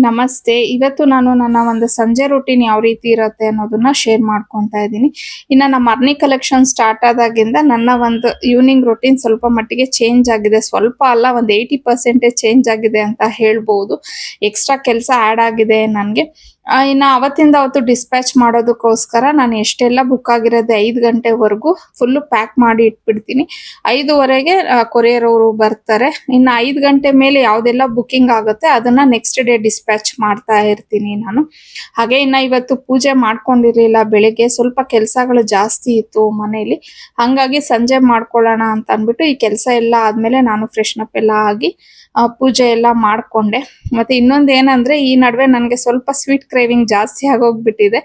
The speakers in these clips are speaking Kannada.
ನಮಸ್ತೆ. ಇವತ್ತು ನಾನು ನನ್ನ ಒಂದು ಸಂಜೆ ರೂಟೀನ್ ಯಾವ ರೀತಿ ಇರುತ್ತೆ ಅನ್ನೋದನ್ನ ಶೇರ್ ಮಾಡ್ಕೊಂತಾ ಇದ್ದೀನಿ. ಇನ್ನ ನಮ್ಮ ಅರ್ನಿ ಕಲೆಕ್ಷನ್ ಸ್ಟಾರ್ಟ್ ಆದಾಗಿಂದ ನನ್ನ ಒಂದು ಈವ್ನಿಂಗ್ ರೂಟೀನ್ ಸ್ವಲ್ಪ ಮಟ್ಟಿಗೆ ಚೇಂಜ್ ಆಗಿದೆ. ಸ್ವಲ್ಪ ಅಲ್ಲ, ಒಂದು 80% ಚೇಂಜ್ ಆಗಿದೆ ಅಂತ ಹೇಳ್ಬೋದು. ಎಕ್ಸ್ಟ್ರಾ ಕೆಲಸ ಆಡ್ ಆಗಿದೆ ನನ್ಗೆ. ಇನ್ನ ಅವತ್ತಿಂದ ಅವತ್ತು ಡಿಸ್ಪ್ಯಾಚ್ ಮಾಡೋದಕ್ಕೋಸ್ಕರ ನಾನು ಎಷ್ಟೆಲ್ಲ ಬುಕ್ ಆಗಿರೋದು 5 ಗಂಟೆವರೆಗೂ ಫುಲ್ಲು ಪ್ಯಾಕ್ ಮಾಡಿ ಇಟ್ಬಿಡ್ತೀನಿ. 5:30ಗೆ ಕೊರಿಯರ್ ಅವರು ಬರ್ತಾರೆ. ಇನ್ನು 5 ಗಂಟೆ ಮೇಲೆ ಯಾವ್ದೆಲ್ಲ ಬುಕಿಂಗ್ ಆಗುತ್ತೆ ಅದನ್ನ ನೆಕ್ಸ್ಟ್ ಡೇ ಡಿಸ್ಪ್ಯಾಚ್ ಮಾಡ್ತಾ ಇರ್ತೀನಿ ನಾನು. ಹಾಗೆ ಇನ್ನ ಇವತ್ತು ಪೂಜೆ ಮಾಡ್ಕೊಂಡಿರ್ಲಿಲ್ಲ. ಬೆಳಿಗ್ಗೆ ಸ್ವಲ್ಪ ಕೆಲ್ಸಗಳು ಜಾಸ್ತಿ ಇತ್ತು ಮನೇಲಿ. ಹಂಗಾಗಿ ಸಂಜೆ ಮಾಡ್ಕೊಳ್ಳೋಣ ಅಂತ ಅಂದ್ಬಿಟ್ಟು ಈ ಕೆಲಸ ಎಲ್ಲ ಆದ್ಮೇಲೆ ನಾನು ಫ್ರೆಶ್ನಪ್ ಎಲ್ಲ ಆಗಿ ಪೂಜೆ ಎಲ್ಲ ಮಾಡ್ಕೊಂಡೆ. ಮತ್ತೆ ಇನ್ನೊಂದ್ ಏನಂದ್ರೆ, ಈ ನಡುವೆ ನನ್ಗೆ ಸ್ವಲ್ಪ ಸ್ವೀಟ್ ಕ್ರೇವಿಂಗ್ ಜಾಸ್ತಿ ಆಗೋಗ್ಬಿಟ್ಟಿದೆ.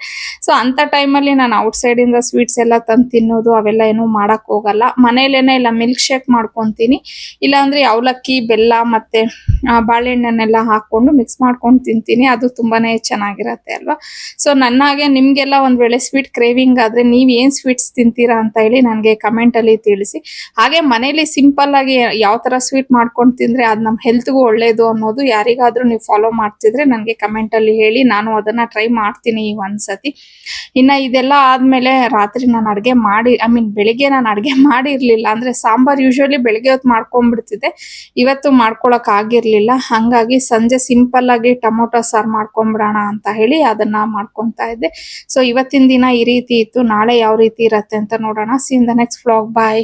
ಸೊ ಅಂತ ಟೈಮಲ್ಲಿ ನಾನು ಔಟ್ಸೈಡ್ ಇಂದ ಸ್ವೀಟ್ಸ್ ಎಲ್ಲ ತಂದು ತಿನ್ನೋದು ಅವೆಲ್ಲ ಏನು ಮಾಡಕ್ ಹೋಗಲ್ಲ. ಮನೇಲೇನೆ ಇಲ್ಲ ಮಿಲ್ಕ್ ಶೇಕ್ ಮಾಡ್ಕೊಂತೀನಿ. ಇಲ್ಲಾಂದ್ರೆ ಅವಲಕ್ಕಿ, ಬೆಲ್ಲ ಮತ್ತೆ ಬಾಳೆಹಣ್ಣನ್ನೆಲ್ಲ ಹಾಕೊಂಡು ಮಿಕ್ಸ್ ಮಾಡ್ಕೊಂಡು ತಿಂತೀನಿ. ಅದು ತುಂಬಾನೇ ಚೆನ್ನಾಗಿರತ್ತೆ ಅಲ್ವಾ. ಸೊ ನನ್ನ ಹಾಗೆ ನಿಮ್ಗೆಲ್ಲ ಒಂದ್ ವೇಳೆ ಸ್ವೀಟ್ ಕ್ರೇವಿಂಗ್ ಆದ್ರೆ ನೀವ್ ಏನ್ ಸ್ವೀಟ್ಸ್ ತಿಂತೀರಾ ಅಂತ ಹೇಳಿ ನನ್ಗೆ ಕಮೆಂಟ್ ಅಲ್ಲಿ ತಿಳಿಸಿ. ಹಾಗೆ ಮನೇಲಿ ಸಿಂಪಲ್ ಆಗಿ ಯಾವ ತರ ಸ್ವೀಟ್ ಮಾಡ್ಕೊಂಡು ತಿಂದ್ರೆ ಅದ್ ನಮ್ ಹೆಲ್ತ್ಗೂ ಒಳ್ಳೇದು ಅನ್ನೋದು ಯಾರಿಗಾದ್ರೂ ನೀವು ಫಾಲೋ ಮಾಡ್ತಿದ್ರೆ ನನ್ಗೆ ಕಮೆಂಟ್ ಅಲ್ಲಿ ಹೇಳಿ. ನಾನು ಅದನ್ನ ಟ್ರೈ ಮಾಡ್ತೀನಿ ಈ ಒಂದ್ಸತಿ. ಇನ್ನ ಇದೆಲ್ಲ ಆದ್ಮೇಲೆ ರಾತ್ರಿ ನಾನು ಅಡ್ಗೆ ಮಾಡಿ ಬೆಳಿಗ್ಗೆ ನಾನು ಅಡ್ಗೆ ಮಾಡಿರ್ಲಿಲ್ಲ. ಅಂದ್ರೆ ಸಾಂಬಾರ್ ಯೂಶುವಲಿ ಬೆಳಿಗ್ಗೆ ಹೊತ್ತು ಮಾಡ್ಕೊಂಡ್ಬಿಡ್ತಿದ್ದೆ. ಇವತ್ತು ಮಾಡ್ಕೊಳಕ್ ಆಗಿರ್ಲಿಲ್ಲ. ಹಂಗಾಗಿ ಸಂಜೆ ಸಿಂಪಲ್ ಆಗಿ ಟೊಮೊಟೊ ಸಾರು ಮಾಡ್ಕೊಂಡ್ಬಿಡೋಣ ಅಂತ ಹೇಳಿ ಅದನ್ನ ಮಾಡ್ಕೊಂತಾ ಇದ್ದೆ. ಸೊ ಇವತ್ತಿನ ದಿನ ಈ ರೀತಿ ಇತ್ತು. ನಾಳೆ ಯಾವ ರೀತಿ ಇರತ್ತೆ ಅಂತ ನೋಡೋಣ. See in the next vlog. Bye.